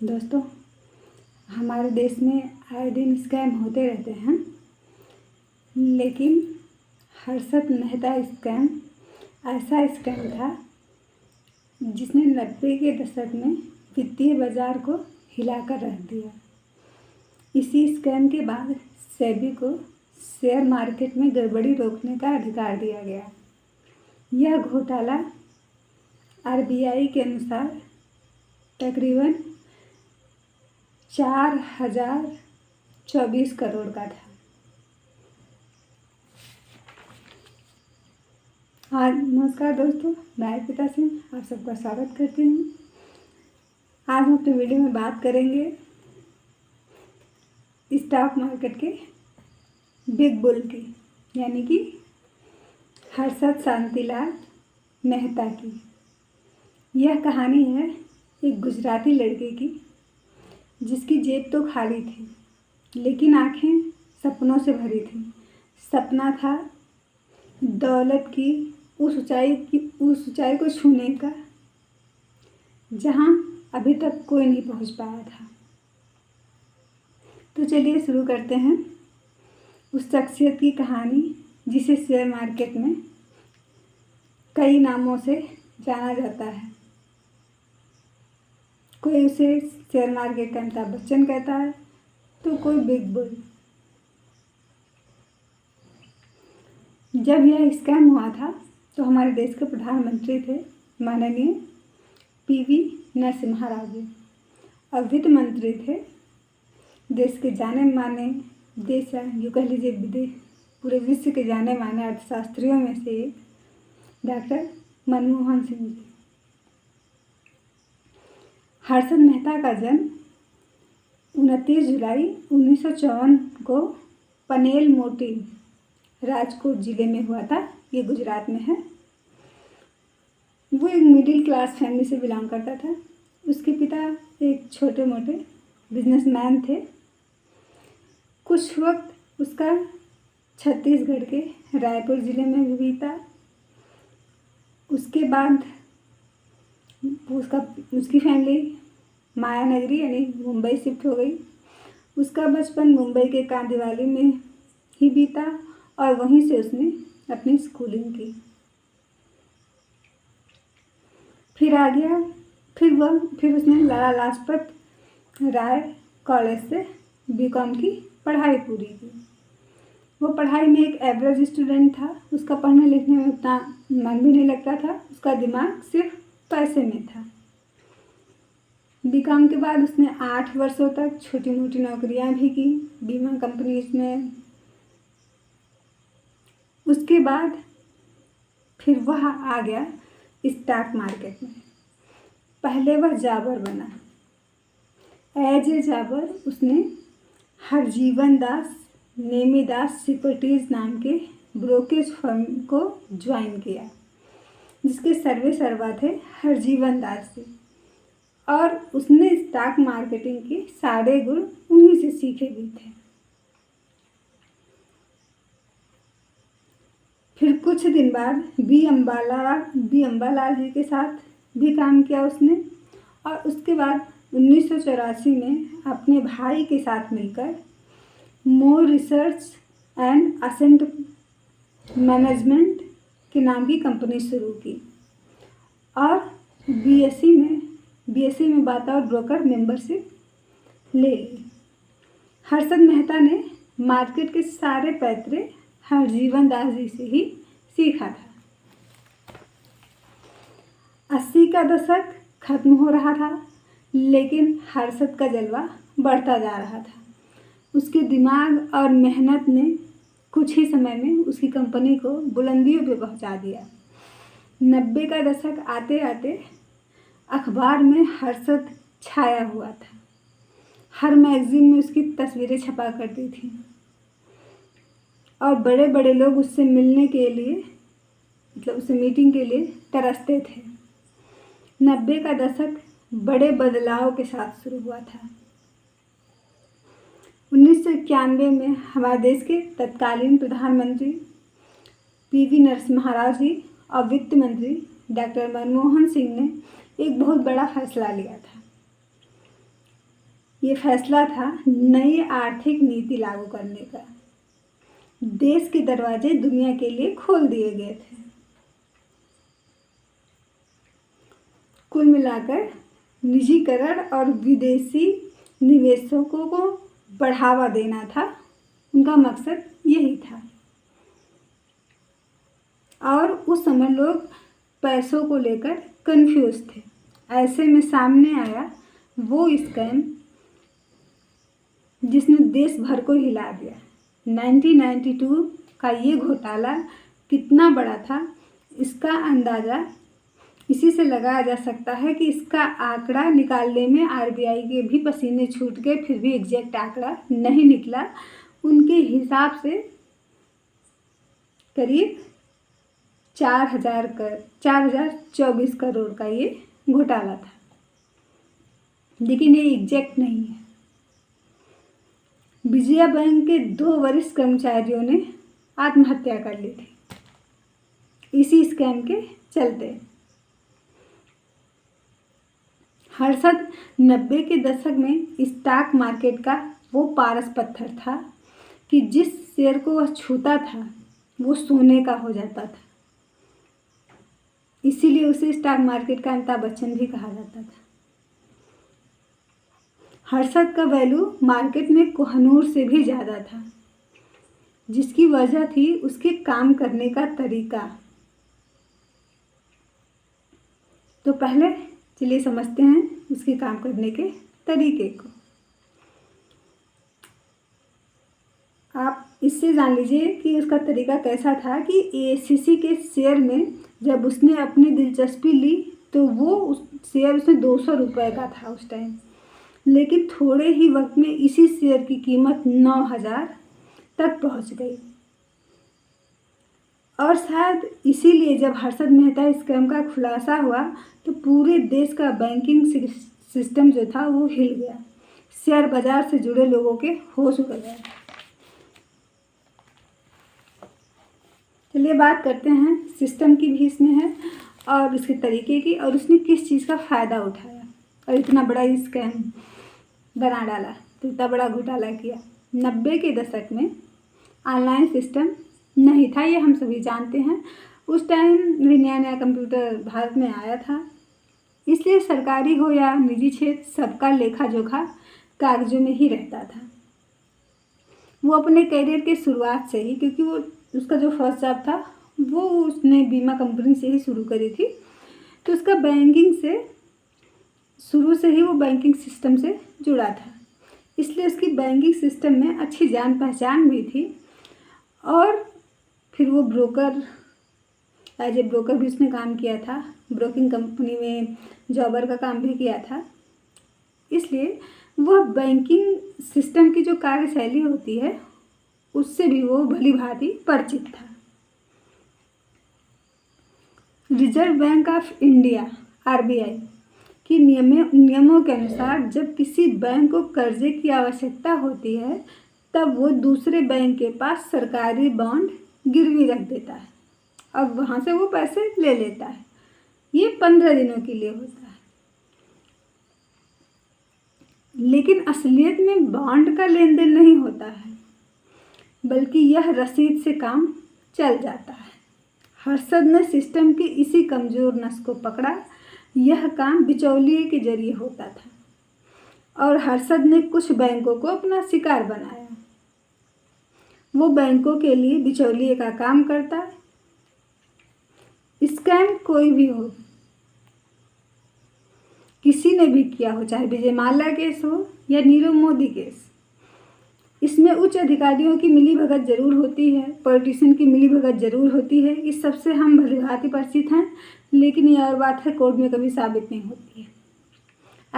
दोस्तों, हमारे देश में आए दिन स्कैम होते रहते हैं, लेकिन हर्षद मेहता स्कैम ऐसा स्कैम था जिसने 90 के दशक में वित्तीय बाजार को हिलाकर रख दिया। इसी स्कैम के बाद सेबी को शेयर मार्केट में गड़बड़ी रोकने का अधिकार दिया गया। यह घोटाला आरबीआई के अनुसार तकरीबन 4024 करोड़ का था। हाँ, नमस्कार दोस्तों, मैं अर्पिता सिंह आप सबका स्वागत करती हूँ। आज हम अपने वीडियो में बात करेंगे स्टॉक मार्केट के बिग बुल की, यानी कि हर्षद शांतिलाल मेहता की। यह कहानी है एक गुजराती लड़के की जिसकी जेब तो खाली थी, लेकिन आंखें सपनों से भरी थी। सपना था दौलत की उस ऊंचाई को छूने का जहां अभी तक कोई नहीं पहुंच पाया था। तो चलिए शुरू करते हैं उस शख्सियत की कहानी जिसे शेयर मार्केट में कई नामों से जाना जाता है। कोई उसे शेयर मार्केट का अमिताभ बच्चन कहता है, तो कोई बिग बुल। जब यह स्कैम हुआ था तो हमारे देश के प्रधानमंत्री थे माननीय पीवी नरसिम्हा राव जी, और वित्त मंत्री थे देश के जाने माने यूँ कह लीजिए पूरे विश्व के जाने माने अर्थशास्त्रियों में से एक डॉक्टर मनमोहन सिंह जी। हर्षद मेहता का जन्म 29 जुलाई 1954 को पनेल मोटी राजकोट ज़िले में हुआ था। ये गुजरात में है। वो एक मिडिल क्लास फैमिली से बिलोंग करता था। उसके पिता एक छोटे मोटे बिजनेसमैन थे। कुछ वक्त उसका छत्तीसगढ़ के रायपुर ज़िले में भी बीता। उसके बाद उसकी फैमिली माया नगरी यानी मुंबई शिफ्ट हो गई। उसका बचपन मुंबई के कांदिवली में ही बीता और वहीं से उसने अपनी स्कूलिंग की। फिर उसने लाला लाजपत राय कॉलेज से बीकॉम की पढ़ाई पूरी की। वो पढ़ाई में एक एवरेज स्टूडेंट था। उसका पढ़ने लिखने में उतना मन भी नहीं लगता था। उसका दिमाग सिर्फ पैसे में था। बीकॉम के बाद उसने 8 वर्षों तक छोटी मोटी नौकरियां भी की बीमा कंपनीज में। उसके बाद फिर वह आ गया स्टॉक मार्केट में। पहले वह जाबर बना। एज ए जाबर उसने हरजीवन दास नेमीदास सिक्योरिटीज नाम के ब्रोकेज फर्म को ज्वाइन किया, जिसके सर्वे सर्वा थे हरजीवन दास जी, और उसने स्टॉक मार्केटिंग के सारे गुण उन्हीं से सीखे भी थे। फिर कुछ दिन बाद बी अम्बालाल जी के साथ भी काम किया उसने, और उसके बाद 1984 में अपने भाई के साथ मिलकर more research and ascent management के नाम की कंपनी शुरू की और बीएसई में बतौर ब्रोकर मेंबरशिप ले ली। हर्षद मेहता ने मार्केट के सारे पैतरे हरजीवन दास जी से ही सीखा था। 80 का दशक खत्म हो रहा था, लेकिन हर्षद का जलवा बढ़ता जा रहा था। उसके दिमाग और मेहनत ने कुछ ही समय में उसकी कंपनी को बुलंदियों पे पहुंचा दिया। 90 का दशक आते आते अखबार में हर्षद छाया हुआ था। हर मैगजीन में उसकी तस्वीरें छपा करती थी और बड़े बड़े लोग उससे मिलने के लिए उससे मीटिंग के लिए तरसते थे। 90 का दशक बड़े बदलाव के साथ शुरू हुआ था। 1991 में हमारे देश के तत्कालीन प्रधानमंत्री पीवी नरसिम्हा राव जी और वित्त मंत्री डॉक्टर मनमोहन सिंह ने एक बहुत बड़ा फैसला लिया था। ये फैसला था नई आर्थिक नीति लागू करने का। देश के दरवाजे दुनिया के लिए खोल दिए गए थे। कुल मिलाकर निजीकरण और विदेशी निवेशकों को बढ़ावा देना था, उनका मकसद यही था। और उस समय लोग पैसों को लेकर कंफ्यूज थे। ऐसे में सामने आया वो स्कैम जिसने देश भर को हिला दिया। 1992 का ये घोटाला कितना बड़ा था, इसका अंदाज़ा इसी से लगाया जा सकता है कि इसका आंकड़ा निकालने में आरबीआई के भी पसीने छूट गए, फिर भी एग्जैक्ट आंकड़ा नहीं निकला। उनके हिसाब से करीब 4024 करोड़ का ये घोटाला था, लेकिन ये एग्जैक्ट नहीं है। विजया बैंक के 2 वरिष्ठ कर्मचारियों ने आत्महत्या कर ली थी इसी स्कैम के चलते। हर्षद 90 के दशक में स्टॉक मार्केट का वो पारस पत्थर था कि जिस शेयर को वह छूता था वो सोने का हो जाता था। इसीलिए उसे स्टॉक मार्केट का अमिताभ बच्चन भी कहा जाता था। हर्षद का वैल्यू मार्केट में कोहनूर से भी ज़्यादा था, जिसकी वजह थी उसके काम करने का तरीका। तो पहले चलिए समझते हैं उसके काम करने के तरीके को। आप इससे जान लीजिए कि उसका तरीका कैसा था कि एसीसी के शेयर में जब उसने अपनी दिलचस्पी ली तो वो उस शेयर उसने 200 रुपये का था उस टाइम, लेकिन थोड़े ही वक्त में इसी शेयर की कीमत 9000 तक पहुंच गई। और शायद इसीलिए जब हर्षद मेहता स्कैम का खुलासा हुआ तो पूरे देश का बैंकिंग सिस्टम जो था वो हिल गया। शेयर बाजार से जुड़े लोगों के होश उड़ गए। चलिए बात करते हैं सिस्टम की भी इसमें है और इसके तरीके की, और उसने किस चीज़ का फ़ायदा उठाया और इतना बड़ा स्कैम बना डाला, तो इतना बड़ा घोटाला किया। 90 के दशक में ऑनलाइन सिस्टम नहीं था, ये हम सभी जानते हैं। उस टाइम नया नया कंप्यूटर भारत में आया था, इसलिए सरकारी हो या निजी क्षेत्र सबका लेखा जोखा कागजों में ही रहता था। वो अपने करियर के शुरुआत से ही, क्योंकि वो उसका जो फर्स्ट जॉब था वो उसने बीमा कंपनी से ही शुरू करी थी, तो उसका बैंकिंग से शुरू से ही वो बैंकिंग सिस्टम से जुड़ा था, इसलिए उसकी बैंकिंग सिस्टम में अच्छी जान पहचान भी थी। और फिर वो एज ए ब्रोकर भी उसने काम किया था, ब्रोकिंग कंपनी में जॉबर का काम भी किया था, इसलिए वह बैंकिंग सिस्टम की जो कार्यशैली होती है उससे भी वो भली भांति परिचित था। Reserve bank of India RBI की नियमों के अनुसार जब किसी बैंक को कर्जे की आवश्यकता होती है तब वो दूसरे बैंक के पास सरकारी बॉन्ड गिरवी रख देता है और वहाँ से वो पैसे ले लेता है। ये 15 दिनों के लिए होता है, लेकिन असलियत में बॉन्ड का लेन देन नहीं होता है, बल्कि यह रसीद से काम चल जाता है। हर्षद ने सिस्टम की इसी कमज़ोर नस को पकड़ा। यह काम बिचौलिए के जरिए होता था और हर्षद ने कुछ बैंकों को अपना शिकार बनाया। वो बैंकों के लिए बिचौलिए का काम करता है। स्कैम कोई भी हो, किसी ने भी किया हो, चाहे विजय माल्या केस हो या नीरव मोदी केस, इसमें उच्च अधिकारियों की मिलीभगत जरूर होती है, पॉलिटिशियन की मिलीभगत जरूर होती है। इस सबसे हम भलीभांति परिचित हैं, लेकिन ये और बात है कोर्ट में कभी साबित नहीं होती है।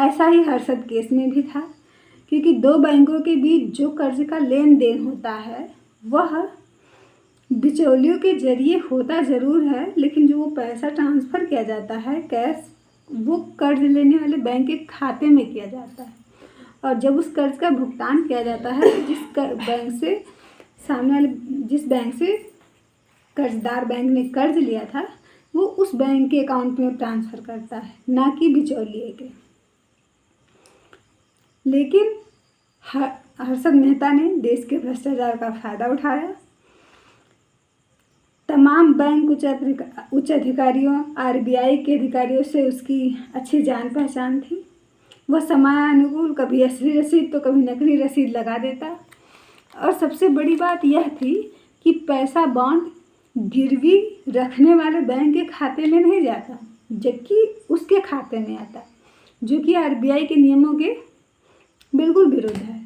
ऐसा ही हर्षद केस में भी था, क्योंकि 2 बैंकों के बीच जो कर्ज का लेन देन होता है वह बिचौलियों के जरिए होता ज़रूर है, लेकिन जो वो पैसा ट्रांसफ़र किया जाता है कैश, वो कर्ज लेने वाले बैंक के खाते में किया जाता है। और जब उस कर्ज का भुगतान किया जाता है तो जिस बैंक से कर्जदार बैंक ने कर्ज लिया था वो उस बैंक के अकाउंट में ट्रांसफ़र करता है, ना कि बिचौलिए के। लेकिन हर्षद मेहता ने देश के भ्रष्टाचार का फायदा उठाया। तमाम बैंक उच्च अधिकारियों, आरबीआई के अधिकारियों से उसकी अच्छी जान पहचान थी। वह समयानुकूल कभी असली रसीद तो कभी नकली रसीद लगा देता। और सबसे बड़ी बात यह थी कि पैसा बॉन्ड गिरवी रखने वाले बैंक के खाते में नहीं जाता, जबकि उसके खाते में आता, जो कि आरबीआई के नियमों के बिल्कुल विरुद्ध है।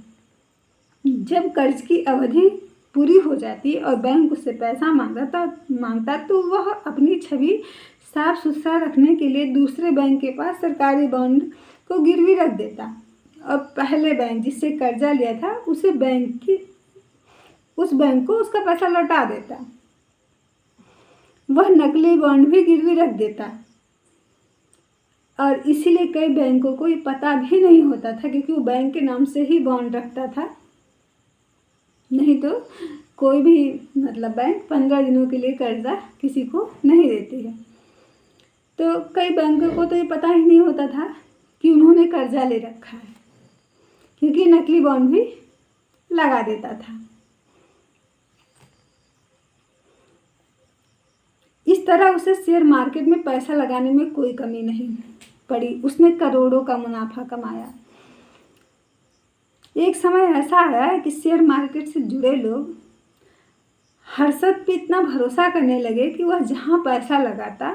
जब कर्ज की अवधि पूरी हो जाती और बैंक उससे पैसा मांगता तो वह अपनी छवि साफ सुथरा रखने के लिए दूसरे बैंक के पास सरकारी बॉन्ड को गिरवी रख देता और पहले बैंक जिससे कर्जा लिया था उस बैंक को उसका पैसा लौटा देता। वह नकली बॉन्ड भी गिरवी रख देता और इसीलिए कई बैंकों को ये पता भी नहीं होता था, क्योंकि वो बैंक के नाम से ही बॉन्ड रखता था। नहीं तो कोई भी बैंक 15 दिनों के लिए कर्जा किसी को नहीं देती है। तो कई बैंकों को तो ये पता ही नहीं होता था कि उन्होंने कर्जा ले रखा है, क्योंकि नकली बॉन्ड भी लगा देता था। इस तरह उसे शेयर मार्केट में पैसा लगाने में कोई कमी नहीं पड़ी। उसने करोड़ों का मुनाफा कमाया। एक समय ऐसा आया कि शेयर मार्केट से जुड़े लोग हर्षद पे इतना भरोसा करने लगे कि वह जहाँ पैसा लगाता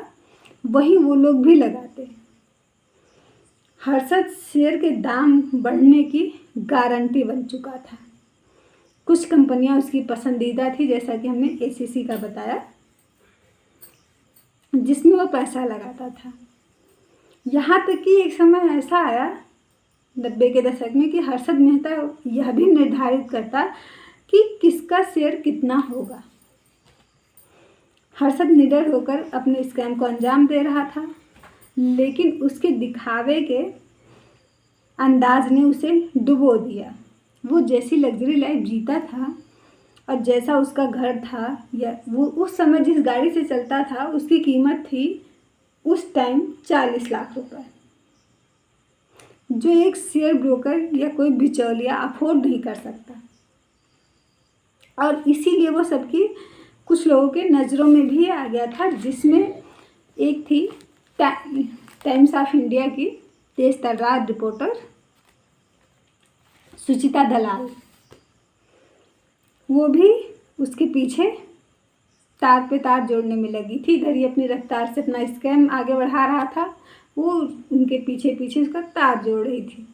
वहीं वो लोग भी लगाते। हर्षद शेयर के दाम बढ़ने की गारंटी बन चुका था। कुछ कंपनियां उसकी पसंदीदा थी, जैसा कि हमने एसीसी का बताया, जिसमें वो पैसा लगाता था। यहाँ तक कि एक समय ऐसा आया 90 के दशक में कि हर्षद मेहता यह भी निर्धारित करता कि किसका शेयर कितना होगा। हर्षद निडर होकर अपने स्कैम को अंजाम दे रहा था, लेकिन उसके दिखावे के अंदाज ने उसे डुबो दिया। वो जैसी लग्जरी लाइफ जीता था और जैसा उसका घर था, या वो उस समय जिस गाड़ी से चलता था उसकी कीमत थी उस टाइम 40 लाख रुपए, जो एक शेयर ब्रोकर या कोई बिचौलिया अफोर्ड नहीं कर सकता। और इसीलिए वो सबकी कुछ लोगों के नज़रों में भी आ गया था, जिसमें एक थी टाइम्स ऑफ इंडिया की तेज तर्रार रिपोर्टर सुचिता दलाल। वो भी उसके पीछे तार पे तार जोड़ने में लगी थी। इधर ही अपनी रफ्तार से अपना स्कैम आगे बढ़ा रहा था, वो उनके पीछे पीछे उसका तार जोड़ रही थी।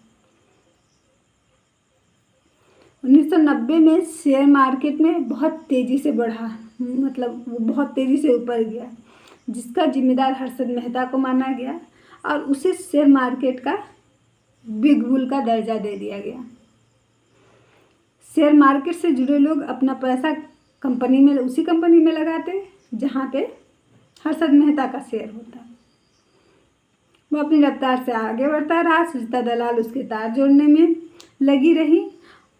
1990 में शेयर मार्केट में बहुत तेज़ी से बढ़ा, वो बहुत तेज़ी से ऊपर गया, जिसका जिम्मेदार हर्षद मेहता को माना गया और उसे शेयर मार्केट का बिग बुल का दर्जा दे दिया गया। शेयर मार्केट से जुड़े लोग अपना पैसा उसी कंपनी में लगाते जहाँ पे हर्षद मेहता का शेयर होता। वो अपनी रफ्तार से आगे बढ़ता रहा। सुचिता दलाल उसके तार जोड़ने में लगी रही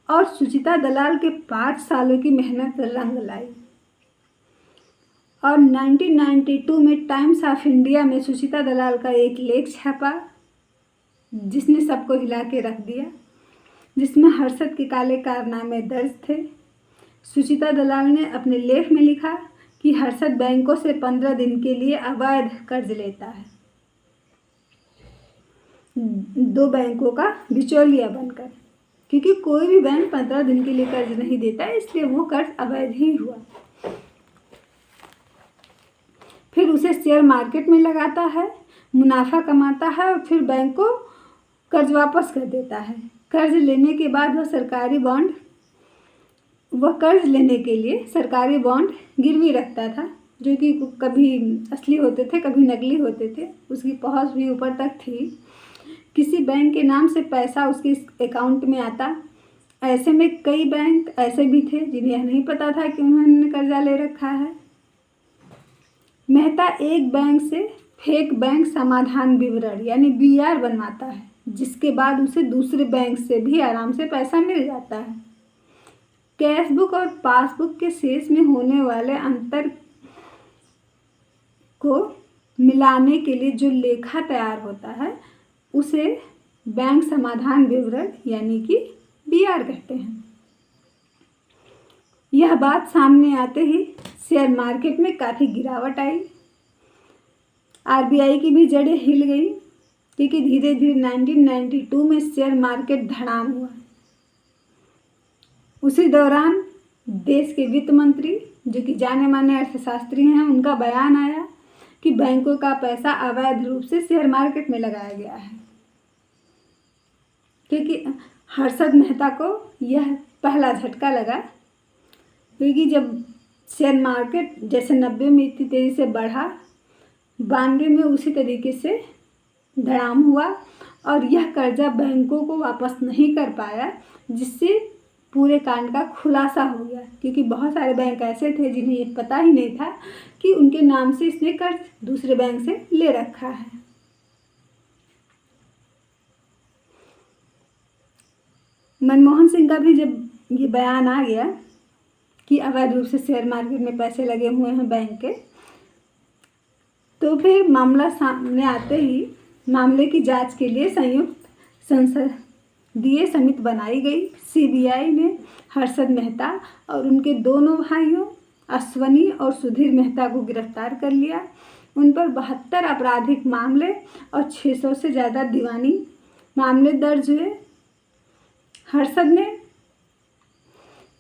और सुचिता दलाल के 5 सालों की मेहनत रंग लाई। और 1992 में टाइम्स ऑफ इंडिया में सुचिता दलाल का एक लेख छपा, जिसने सबको हिला के रख दिया, जिसमें हर्षद के काले कारनामे दर्ज थे। सुचिता दलाल ने अपने लेख में लिखा कि हर्षद बैंकों से 15 दिन के लिए अवैध कर्ज लेता है, 2 बैंकों का बिचौलिया बनकर, क्योंकि कोई भी बैंक 15 दिन के लिए कर्ज नहीं देता है, इसलिए वो कर्ज अवैध ही हुआ। फिर उसे शेयर मार्केट में लगाता है, मुनाफा कमाता है और फिर बैंक को कर्ज वापस कर देता है। कर्ज लेने के बाद वह कर्ज लेने के लिए सरकारी बॉन्ड गिरवी रखता था, जो कि कभी असली होते थे, कभी नकली होते थे। उसकी पहुंच भी ऊपर तक थी। किसी बैंक के नाम से पैसा उसके अकाउंट में आता। ऐसे में कई बैंक ऐसे भी थे जिन्हें यह नहीं पता था कि उन्होंने कर्जा ले रखा है। मेहता एक बैंक से फेक बैंक समाधान विवरण यानी BR बनवाता है, जिसके बाद उसे दूसरे बैंक से भी आराम से पैसा मिल जाता है। कैश बुक और पासबुक के शेष में होने वाले अंतर को मिलाने के लिए जो लेखा तैयार होता है, उसे बैंक समाधान विवरण यानी कि BR कहते हैं। यह बात सामने आते ही शेयर मार्केट में काफ़ी गिरावट आई। RBI की भी जड़ें हिल गई क्योंकि धीरे धीरे 1992 में शेयर मार्केट धड़ाम हुआ। उसी दौरान देश के वित्त मंत्री, जो कि जाने माने अर्थशास्त्री हैं, उनका बयान आया कि बैंकों का पैसा अवैध रूप से शेयर मार्केट में लगाया गया है। क्योंकि हर्षद मेहता को यह पहला झटका लगा, क्योंकि जब शेयर मार्केट जैसे 90 में इतनी तेज़ी से बढ़ा, 92 में उसी तरीके से धड़ाम हुआ और यह कर्जा बैंकों को वापस नहीं कर पाया, जिससे पूरे कांड का खुलासा हो गया। क्योंकि बहुत सारे बैंक ऐसे थे जिन्हें ये पता ही नहीं था कि उनके नाम से इसने कर्ज दूसरे बैंक से ले रखा है। मनमोहन सिंह का भी जब ये बयान आ गया कि अवैध रूप से शेयर मार्केट में पैसे लगे हुए हैं बैंक के, तो फिर मामला सामने आते ही मामले की जांच के लिए संयुक्त संसदीय समिति बनाई गई। CBI ने हर्षद मेहता और उनके दोनों भाइयों अश्वनी और सुधीर मेहता को गिरफ्तार कर लिया। उन पर 72 आपराधिक मामले और 600 से ज़्यादा दीवानी मामले दर्ज हुए। हर्षद ने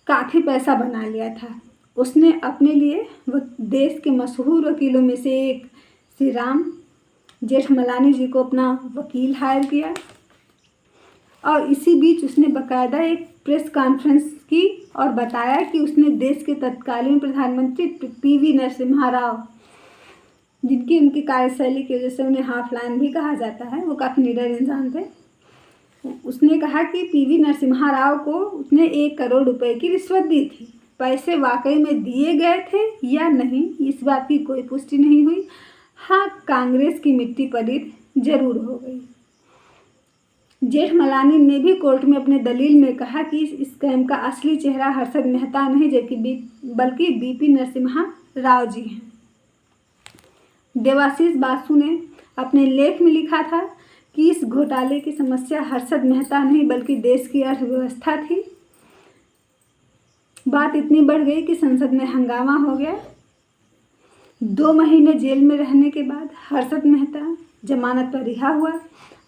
काफ़ी पैसा बना लिया था। उसने अपने लिए देश के मशहूर वकीलों में से एक श्री राम जेठमलानी जी को अपना वकील हायर किया और इसी बीच उसने बाकायदा एक प्रेस कॉन्फ्रेंस की और बताया कि उसने देश के तत्कालीन प्रधानमंत्री PV नरसिम्हा राव, जिनकी उनकी कार्यशैली की वजह से उन्हें हाफ लाइन भी कहा जाता है, वो काफ़ी निडर इंसान थे, उसने कहा कि PV नरसिम्हा राव को उसने 1 करोड़ रुपए की रिश्वत दी थी। पैसे वाकई में दिए गए थे या नहीं, इस बात की कोई पुष्टि नहीं हुई। हाँ, कांग्रेस की मिट्टी पलीत जरूर हो गई। जेठमलानी ने भी कोर्ट में अपने दलील में कहा कि इस स्कैम का असली चेहरा हर्षद मेहता नहीं बल्कि BP नरसिम्हा राव जी हैं। देवाशीष बासु ने अपने लेख में लिखा था कि इस घोटाले की समस्या हर्षद मेहता नहीं बल्कि देश की अर्थव्यवस्था थी। बात इतनी बढ़ गई कि संसद में हंगामा हो गया। 2 महीने जेल में रहने के बाद हर्षद मेहता जमानत पर रिहा हुआ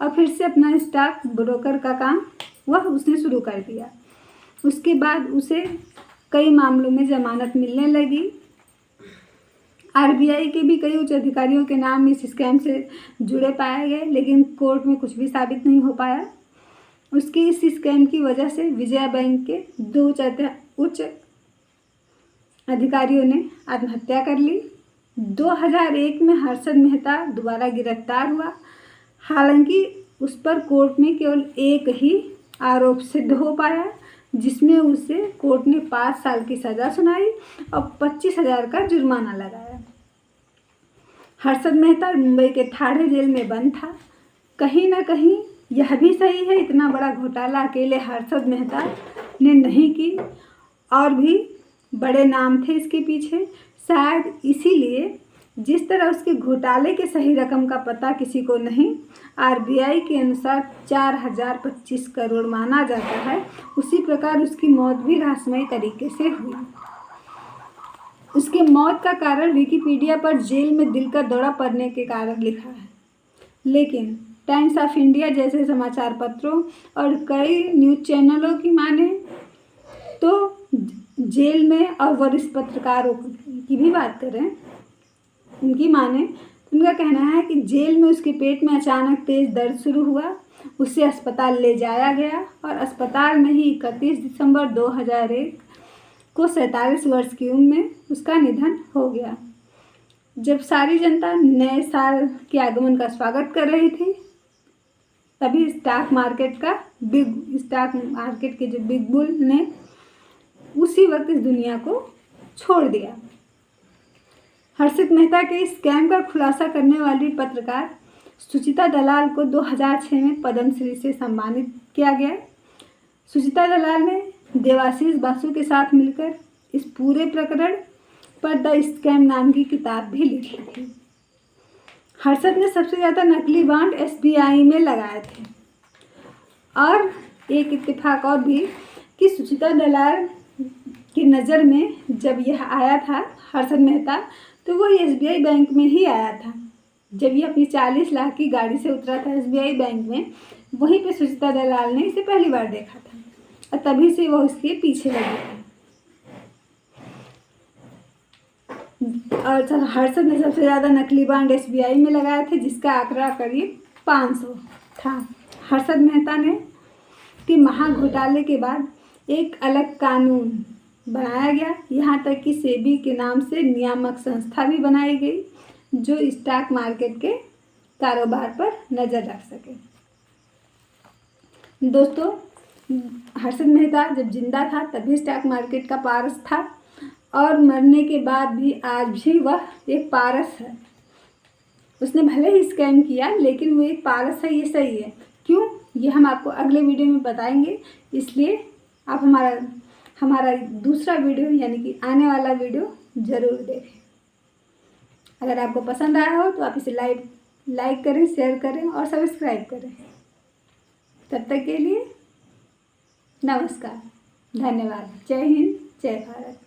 और फिर से अपना स्टॉक ब्रोकर का काम उसने शुरू कर दिया। उसके बाद उसे कई मामलों में जमानत मिलने लगी। RBI के भी कई उच्च अधिकारियों के नाम इस स्कैम से जुड़े पाए गए, लेकिन कोर्ट में कुछ भी साबित नहीं हो पाया। उसकी इस स्कैम की वजह से विजया बैंक के 2 उच्च अधिकारियों ने आत्महत्या कर ली। 2001 में हर्षद मेहता दोबारा गिरफ्तार हुआ। हालांकि उस पर कोर्ट में केवल एक ही आरोप सिद्ध हो पाया, जिसमें उसे कोर्ट ने 5 साल की सज़ा सुनाई और 25,000 का जुर्माना लगाया। हर्षद मेहता मुंबई के ठाणे जेल में बंद था। कहीं ना कहीं यह भी सही है, इतना बड़ा घोटाला अकेले हर्षद मेहता ने नहीं की, और भी बड़े नाम थे इसके पीछे। शायद इसीलिए जिस तरह उसके घोटाले के सही रकम का पता किसी को नहीं, RBI के अनुसार 4025 करोड़ माना जाता है, उसी प्रकार उसकी मौत भी रहस्यमयी तरीके से हुई। उसके मौत का कारण विकिपीडिया पर जेल में दिल का दौरा पड़ने के कारण लिखा है, लेकिन टाइम्स ऑफ इंडिया जैसे समाचार पत्रों और कई न्यूज़ चैनलों की माने तो जेल में, और वरिष्ठ पत्रकारों की भी बात करें, उनकी माने तो उनका कहना है कि जेल में उसके पेट में अचानक तेज दर्द शुरू हुआ। उसे अस्पताल ले जाया गया और अस्पताल में ही 31 दिसंबर 2001 को 47 वर्ष की उम्र में उसका निधन हो गया। जब सारी जनता नए साल के आगमन का स्वागत कर रही थी, तभी स्टॉक मार्केट के जो बिग बुल ने उसी वक्त इस दुनिया को छोड़ दिया। हर्षद मेहता के इस स्कैम का खुलासा करने वाली पत्रकार सुचिता दलाल को 2006 में पद्मश्री से सम्मानित किया गया। सुचिता दलाल ने देवाशीष बासु के साथ मिलकर इस पूरे प्रकरण पर द स्कैम नाम की किताब भी लिखी थी। हर्षद ने सबसे ज़्यादा नकली बॉन्ड SBI में लगाए थे। और एक इत्तेफाक और भी कि सुचित्रा दलाल की नज़र में जब यह आया था हर्षद मेहता, तो वो SBI बैंक में ही आया था। जब ये अपनी 40 लाख की गाड़ी से उतरा था SBI बैंक में, वहीं पे सुचित्रा दलाल ने इसे पहली बार देखा था और तभी से वो इसके पीछे लगी थी। और हर्षद ने सबसे ज़्यादा नकली बांड SBI में लगाए थे, जिसका आंकड़ा करीब 500 था। हर्षद मेहता ने कि महाघोटाले के बाद एक अलग कानून बनाया गया, यहाँ तक कि सेबी के नाम से नियामक संस्था भी बनाई गई जो स्टॉक मार्केट के कारोबार पर नज़र रख सके। दोस्तों, हर्षद मेहता जब जिंदा था तभी स्टॉक मार्केट का पारस था और मरने के बाद भी आज भी वह एक पारस है। उसने भले ही स्कैम किया लेकिन वो एक पारस है, ये सही है। क्यों, ये हम आपको अगले वीडियो में बताएंगे, इसलिए आप हमारा दूसरा वीडियो यानी कि आने वाला वीडियो ज़रूर देखें। अगर आपको पसंद आया हो तो आप इसे लाइक करें, शेयर करें और सब्सक्राइब करें। तब तक के लिए नमस्कार, धन्यवाद। जय हिंद, जय भारत।